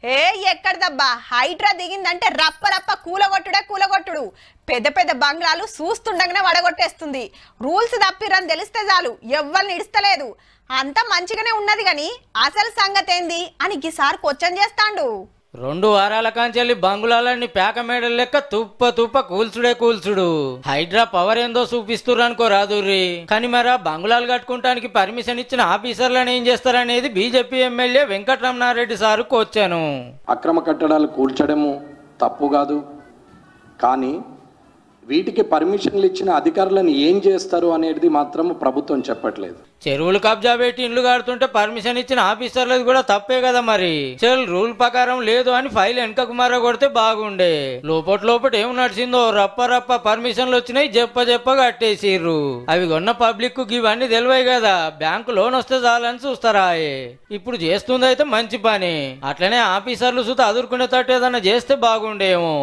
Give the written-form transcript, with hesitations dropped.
ఏ ఎక్కడదబ్బా హైడ్రా దిగిందంటే రప్ప రప్ప కూలగొట్టుడు పెద్ద పెద్ద బంగ్లాలు చూస్తుండగానే వడగొట్టేస్తుంది. రూల్స్ తప్పిరని తెలిస్తే చాలు ఎవ్వరిని ఇడుస్తలేదు. అంతా మంచిగానే ఉన్నది గాని అసలు సంగతి ఏంది అని ఈసారి క్వశ్చన్ చేస్తాండు. 2 వారాల కాంచెల్లి బంగుళాలన్నీ పేక మేడల లెక్క తుప్ప కూల్చుడు. హైడ్రా పవర్ ఏందో చూపిస్తుర్రు అనుకో రాదుర్రి. కానీ మరి బంగుళాలు కట్టుకుంటానికి పర్మిషన్ ఇచ్చిన ఆఫీసర్లను ఏం చేస్తారనేది బీజేపీ ఎమ్మెల్యే వెంకటరమణారెడ్డి సారుకు వచ్చాను. అక్రమ కట్టడాలు కూల్చడము తప్పు కాదు, కానీ వీటికి పర్మిషన్లు ఇచ్చిన అధికారులను ఏం చేస్తారు అనేది మాత్రం ప్రభుత్వం చెప్పట్లేదు. చెరువులు కబ్జా పెట్టి ఇండ్లు కడుతుంటే పర్మిషన్ ఇచ్చిన ఆఫీసర్లది కూడా తప్పే కదా మరి. రూల్ ప్రకారం లేదు అని ఫైల్ వెనకకు కొడితే బాగుండే. లోపట ఏం నడిచిందో రప్ప పర్మిషన్లు వచ్చినాయి చెప్ప కట్టేసిర్రు. అవి కొన్న పబ్లిక్ కు ఇవన్నీ తెలివాయి కదా, బ్యాంకు లోన్ వస్తే చాలని చూస్తారా. ఇప్పుడు చేస్తుంది అయితే మంచి పని, అట్లనే ఆఫీసర్లు సుత అదురుకునేటట్టు ఏదన్నా చేస్తే బాగుండేమో.